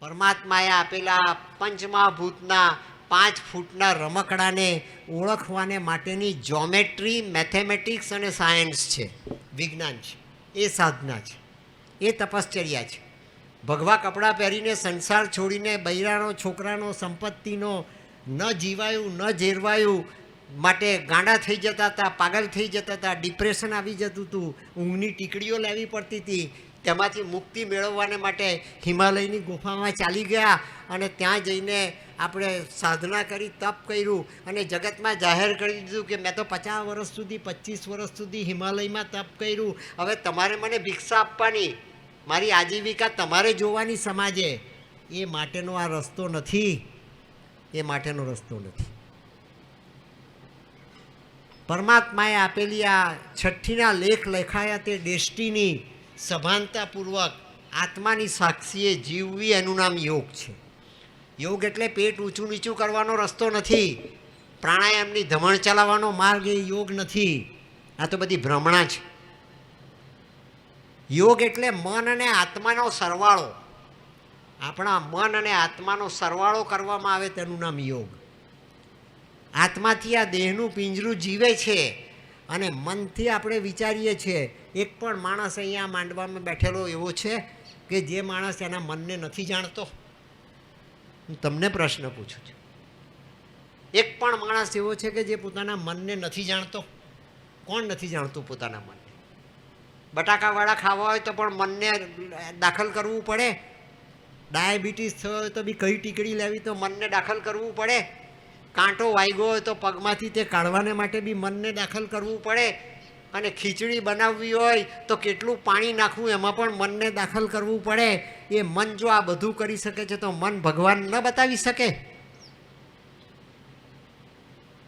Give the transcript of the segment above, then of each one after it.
પરમાત્માએ આપેલા પંચમહાભૂતના 5 ફૂટના રમકડાને ઓળખવાને માટેની geometry, mathematics અને સાયન્સ છે, વિજ્ઞાન છે, એ સાધના છે, એ તપશ્ચર્યા છે. ભગવા કપડાં પહેરીને સંસાર છોડીને બૈરાનો છોકરાનો સંપત્તિનો ન જીવાયું ન ઝેરવાયું માટે ગાંડા થઈ જતા હતા, પાગલ થઈ જતા હતા, ડિપ્રેશન આવી જતું હતું, ઊંઘની ટીકડીઓ લેવી પડતી હતી. તેમાંથી મુક્તિ મેળવવાને માટે હિમાલયની ગુફામાં ચાલી ગયા અને ત્યાં જઈને આપણે સાધના કરી, તપ કર્યું અને જગતમાં જાહેર કરી દીધું કે મેં તો 50 વર્ષ સુધી, 25 વર્ષ સુધી હિમાલયમાં તપ કર્યું, હવે તમારે મને ભિક્ષા આપવાની, મારી આજીવિકા તમારે જોવાની સમાજે. એ માટેનો આ રસ્તો નથી, એ માટેનો રસ્તો નથી. પરમાત્માએ આપેલી આ છઠ્ઠીના લેખ લખાયા તે ડેસ્ટિની સભાનતાપૂર્વક આત્માની સાક્ષીએ જીવવી, એનું નામ યોગ છે. યોગ એટલે પેટ ઊંચું નીચું કરવાનો રસ્તો નથી, પ્રાણાયામની ધમણ ચલાવવાનો માર્ગ એ યોગ નથી. આ તો બધી ભ્રમણા છે. યોગ એટલે મન અને આત્માનો સરવાળો. આપણા મન અને આત્માનો સરવાળો કરવામાં આવે તેનું નામ યોગ. આત્માથી આ દેહનું પિંજરું જીવે છે અને મનથી આપણે વિચારીએ છીએ. એક પણ માણસ અહીંયા માંડવામાં બેઠેલો એવો છે કે જે માણસ એના મનને નથી જાણતો? હું તમને પ્રશ્ન પૂછું છું. એક પણ માણસ એવો છે કે જે પોતાના મનને નથી જાણતો? કોણ નથી જાણતું પોતાના મનને? બટાકાવાળા ખાવા હોય તો પણ મનને દાખલ કરવું પડે. ડાયાબિટીસ થયો હોય તો બી કઈ ટીકડી લેવી તો મનને દાખલ કરવું પડે. કાંટો વાગ્યો હોય તો પગમાંથી તે કાઢવાને માટે બી મનને દાખલ કરવું પડે. અને ખીચડી બનાવવી હોય તો કેટલું પાણી નાખવું એમાં પણ મનને દાખલ કરવું પડે. એ મન જો આ બધું કરી શકે છે તો મન ભગવાન ન બતાવી શકે?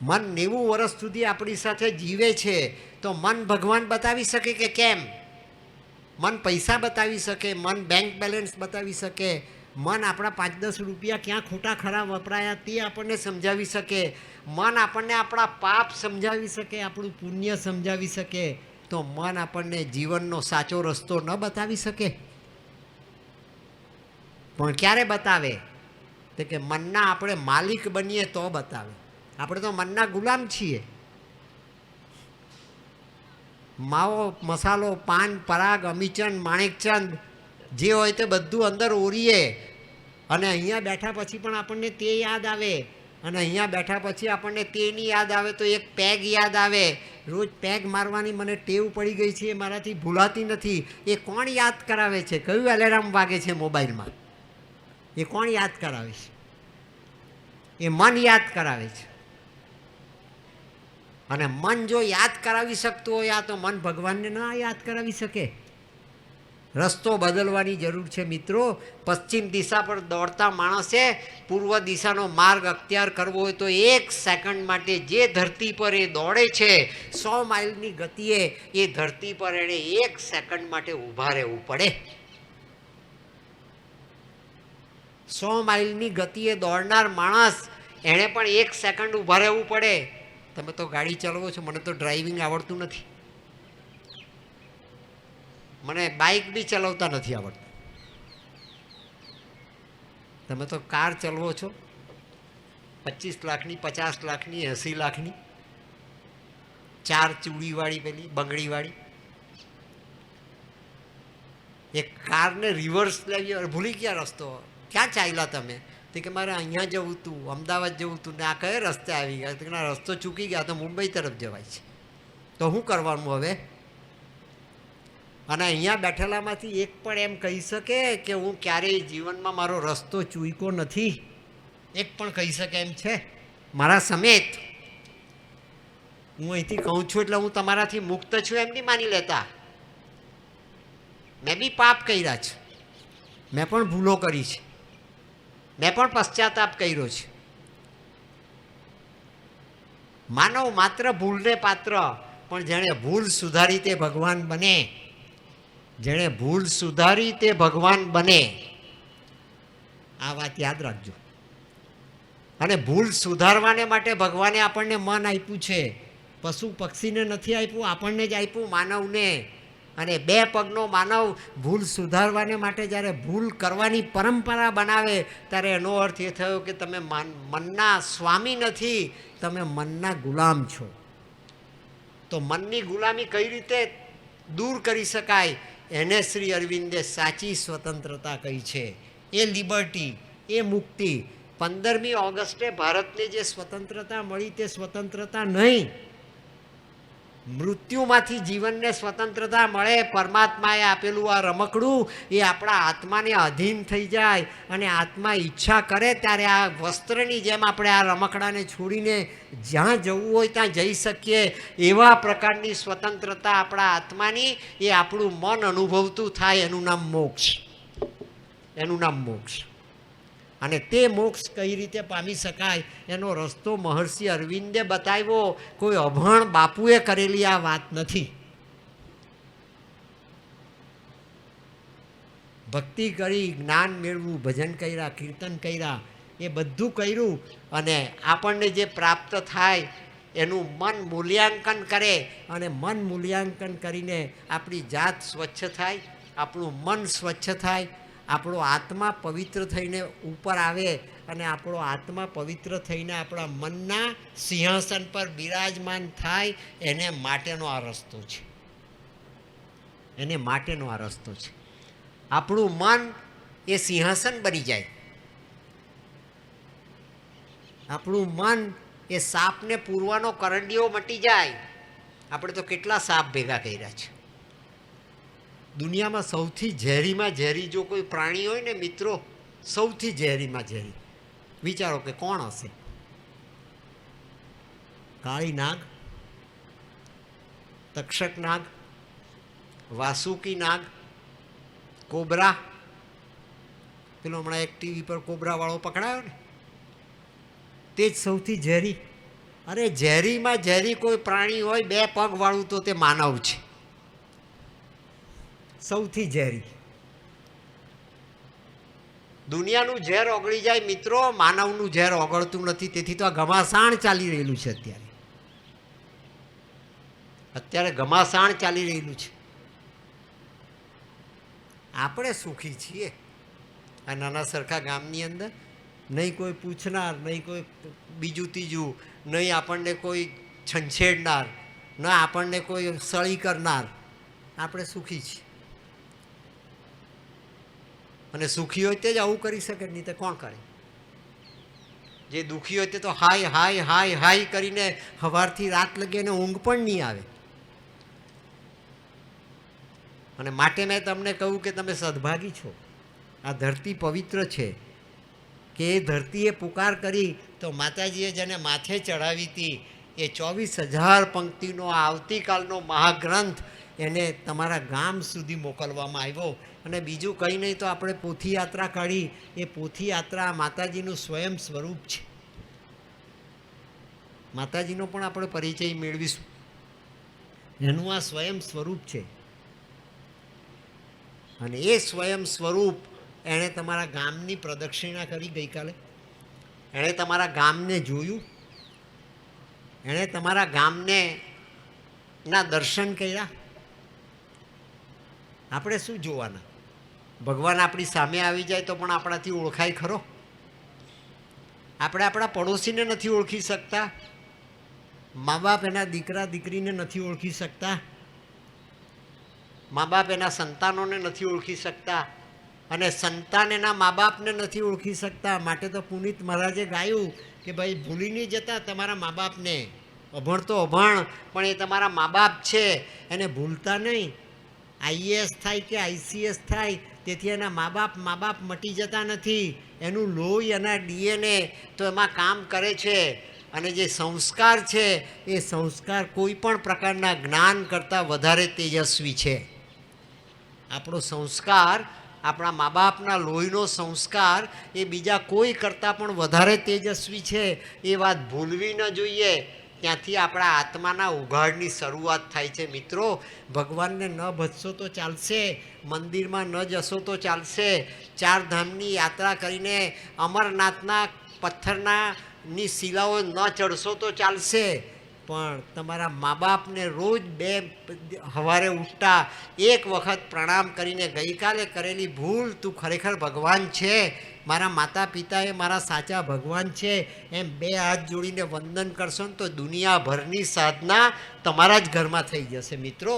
મન 90 વર્ષ સુધી આપણી સાથે જીવે છે તો મન ભગવાન બતાવી શકે કે કેમ? મન પૈસા બતાવી શકે, મન બેંક બેલેન્સ બતાવી શકે, મન આપણા 5-10 રૂપિયા ક્યાં ખોટા ખરા વપરાયા તે આપણને સમજાવી શકે, મન આપણને આપણા પાપ સમજાવી શકે, આપણું પુણ્ય સમજાવી શકે, તો મન આપણને જીવનનો સાચો રસ્તો ન બતાવી શકે? પણ ક્યારે બતાવે? તો કે મનના આપણે માલિક બનીએ તો બતાવે. આપણે તો મનના ગુલામ છીએ. માવો, મસાલો, પાન, પરાગ, અમીચંદ, માણેકચંદ જે હોય તે બધું અંદર ઓરીએ અને અહીંયા બેઠા પછી પણ આપણને તે યાદ આવે અને અહીંયા બેઠા પછી આપણને તે નહીં યાદ આવે તો એક પેગ યાદ આવે. રોજ પેગ મારવાની મને ટેવ પડી ગઈ છે, એ મારાથી ભૂલાતી નથી. એ કોણ યાદ કરાવે છે? કયું એલાર્મ વાગે છે મોબાઈલમાં? એ કોણ યાદ કરાવે છે? એ મન યાદ કરાવે છે. અને મન જો યાદ કરાવી શકતું હોય આ, તો મન ભગવાનને ના યાદ કરાવી શકે? રસ્તો બદલવાની જરૂર છે મિત્રો. પશ્ચિમ દિશા પર દોડતા માણસે પૂર્વ દિશાનો માર્ગ અખ્તિયાર કરવો હોય તો 1 સેકન્ડ માટે જે ધરતી પર એ દોડે છે 100 માઇલની ગતિએ, એ ધરતી પર એણે 1 સેકન્ડ માટે ઊભા રહેવું પડે. 100 માઇલની ગતિએ દોડનાર માણસ એણે પણ 1 સેકન્ડ ઊભા રહેવું પડે. તમે તો ગાડી ચલાવો છો, મને તો ડ્રાઇવિંગ આવડતું નથી. મને બાઇક બી ચલાવતા નથી આવડતું. તમે તો કાર ચલાવો છો, 25 લાખની, 50 લાખની, 80 લાખની, 4 ચૂડીવાળી, પેલી બંગડીવાળી. એક કારને રિવર્સ લેવી, ભૂલી ગયા રસ્તો, ક્યાં ચાલ્યા તમે? તો કે મારે અહીંયા જવું હતું, અમદાવાદ જવું હતું ને આ કયો રસ્તે આવી ગયા? તો કે રસ્તો ચૂકી ગયા, તો મુંબઈ તરફ જવાય છે. તો શું કરવાનું હવે? અને અહીંયા બેઠેલામાંથી એક પણ એમ કહી શકે કે હું ક્યારેય જીવનમાં મારો રસ્તો ચૂક્યો નથી? એક પણ કહી શકે એમ છે? મારા સમેત હું અહીંથી કહું છું એટલે હું તમારાથી મુક્ત છું એમ નહીં માની લેતા. મેં બી પાપ કર્યા છે, મેં પણ ભૂલો કરી છે, મેં પણ પશ્ચાતાપ કર્યો છે. માનવ માત્ર ભૂલને પાત્ર, પણ જેણે ભૂલ સુધારી તે ભગવાન બને. જેણે ભૂલ સુધારી તે ભગવાન બને. આ વાત યાદ રાખજો. અને ભૂલ સુધારવાને માટે ભગવાને આપણને મન આપ્યું છે. પશુ પક્ષીને નથી આપ્યું, આપણને જ આપ્યું, માનવને. અને બે પગનો માનવ ભૂલ સુધારવાને માટે જ્યારે ભૂલ કરવાની પરંપરા બનાવે ત્યારે એનો અર્થ એ થયો કે તમે મનના સ્વામી નથી, તમે મનના ગુલામ છો. તો મનની ગુલામી કઈ રીતે દૂર કરી શકાય એને શ્રી અરવિંદે સાચી સ્વતંત્રતા કહી છે. એ લિબર્ટી, એ મુક્તિ. 15મી ઓગસ્ટે ભારતને જે સ્વતંત્રતા મળી તે સ્વતંત્રતા નહીં. મૃત્યુમાંથી જીવનને સ્વતંત્રતા મળે, પરમાત્માએ આપેલું આ રમકડું એ આપણા આત્માને અધીન થઈ જાય અને આત્મા ઈચ્છા કરે ત્યારે આ વસ્ત્રની જેમ આપણે આ રમકડાને છોડીને જ્યાં જવું હોય ત્યાં જઈ શકીએ. એવા પ્રકારની સ્વતંત્રતા આપણા આત્માની એ આપણું મન અનુભવતું થાય, એનું નામ મોક્ષ. એનું નામ મોક્ષ. અને તે મોક્ષ કઈ રીતે પામી શકાય એનો રસ્તો મહર્ષિ અરવિંદે બતાવ્યો. કોઈ અભણ બાપુએ કરેલી આ વાત નથી. ભક્તિ કરી, જ્ઞાન મેળવું, ભજન કર્યા, કીર્તન કર્યા, એ બધું કર્યું અને આપણને જે પ્રાપ્ત થાય એનું મન મૂલ્યાંકન કરે અને મન મૂલ્યાંકન કરીને આપણી જાત સ્વચ્છ થાય, આપણું મન સ્વચ્છ થાય, આપણો આત્મા પવિત્ર થઈને ઉપર આવે અને આપણો આત્મા પવિત્ર થઈને આપણા મનના સિંહાસન પર બિરાજમાન થાય. એને માટેનો આ રસ્તો છે. એને માટેનો આ રસ્તો છે. આપણું મન એ સિંહાસન બની જાય. આપણું મન એ સાપને પૂરવાનો કરંડિયો મટી જાય. આપણે તો કેટલા સાપ ભેગા કર્યા છે. દુનિયામાં સૌથી ઝેરીમાં ઝેરી જો કોઈ પ્રાણી હોય ને મિત્રો, સૌથી ઝેરીમાં ઝેરી વિચારો કે કોણ હશે? કાળી નાગ, તક્ષક નાગ, વાસુકી નાગ, કોબરા. પેલો હમણાં એક ટીવી પર કોબરાવાળો પકડાયો ને, તે જ સૌથી ઝેરી. અરે ઝેરીમાં ઝેરી કોઈ પ્રાણી હોય બે પગવાળું તો તે માનવ છે. સૌથી ઝેરી. દુનિયાનું ઝેર ઓગળી જાય મિત્રો, માનવનું ઝેર ઓગળતું નથી. તેથી તો આ ઘમાસાણ ચાલી રહેલું છે. અત્યારે ઘમાસાણ ચાલી રહેલું છે. આપણે સુખી છીએ આ નાના સરખા ગામની અંદર. નહીં કોઈ પૂછનાર, નહીં કોઈ બીજું ત્રીજું, નહીં આપણને કોઈ છંછેડનાર, ન આપણને કોઈ સળી કરનાર. આપણે સુખી છીએ. અને સુખી હોય તે જ આવું કરી શકે, નહીં તો કોણ કરે? જે દુઃખી હોય તે તો હાય હાય હાય હાય કરીને સવારથી રાત લગી એને ઊંઘ પણ નહીં આવે. અને માટે મેં તમને કહ્યું કે તમે સદભાગી છો. આ ધરતી પવિત્ર છે કે એ ધરતીએ પુકાર કરી તો માતાજીએ જેને માથે ચડાવી હતી એ 24,000 પંક્તિનો આવતીકાલનો મહાગ્રંથ એને તમારા ગામ સુધી મોકલવામાં આવ્યો. અને બીજું કંઈ નહીં તો આપણે પોથી યાત્રા કાઢી. એ પોથી યાત્રા માતાજીનું સ્વયં સ્વરૂપ છે. માતાજીનો પણ આપણે પરિચય મેળવીશું. એનું આ સ્વયં સ્વરૂપ છે. અને એ સ્વયં સ્વરૂપ એણે તમારા ગામની પ્રદક્ષિણા કરી ગઈકાલે. એણે તમારા ગામને જોયું. એણે તમારા ગામને ના દર્શન કર્યા. આપણે શું જોવાના? ભગવાન આપણી સામે આવી જાય તો પણ આપણાથી ઓળખાય ખરો? આપણે આપણા પડોશીને નથી ઓળખી શકતા. મા બાપ એના દીકરા દીકરીને નથી ઓળખી શકતા. મા બાપ એના સંતાનોને નથી ઓળખી શકતા. અને સંતાન એના મા બાપને નથી ઓળખી શકતા. માટે તો પુનિત મહારાજે ગાયું કે ભાઈ ભૂલી નહીં જતા તમારા મા બાપને. અભણ તો અભણ, પણ એ તમારા મા બાપ છે, એને ભૂલતા નહીં. આઈએએસ થાય કે આઈસીએસ થાય તેથી એના મા બાપ મટી જતા નથી. એનું લોહી, એના ડીએનએ તો એમાં કામ કરે છે. અને જે સંસ્કાર છે એ સંસ્કાર કોઈ પણ પ્રકારના જ્ઞાન કરતાં વધારે તેજસ્વી છે. આપણો સંસ્કાર, આપણા મા બાપના લોહીનો સંસ્કાર એ બીજા કોઈ કરતાં પણ વધારે તેજસ્વી છે. એ વાત ભૂલવી ન જોઈએ. ત્યાંથી આપણા આત્માના ઉઘાડની શરૂઆત થાય છે. મિત્રો, ભગવાનને ન ભજશો તો ચાલશે, મંદિરમાં ન જશો તો ચાલશે, 4 ધામની યાત્રા કરીને અમરનાથના પથ્થરની શિલાઓ ન ચડશો તો ચાલશે, પણ તમારા મા બાપને રોજ સવારે ઉઠતા એક વખત પ્રણામ કરીને ગઈકાલે કરેલી ભૂલ તું ખરેખર ભગવાન છે, મારા માતા પિતા એ મારા સાચા ભગવાન છે એમ 2 હાથ જોડીને વંદન કરશો ને તો દુનિયાભરની સાધના તમારા જ ઘરમાં થઈ જશે મિત્રો.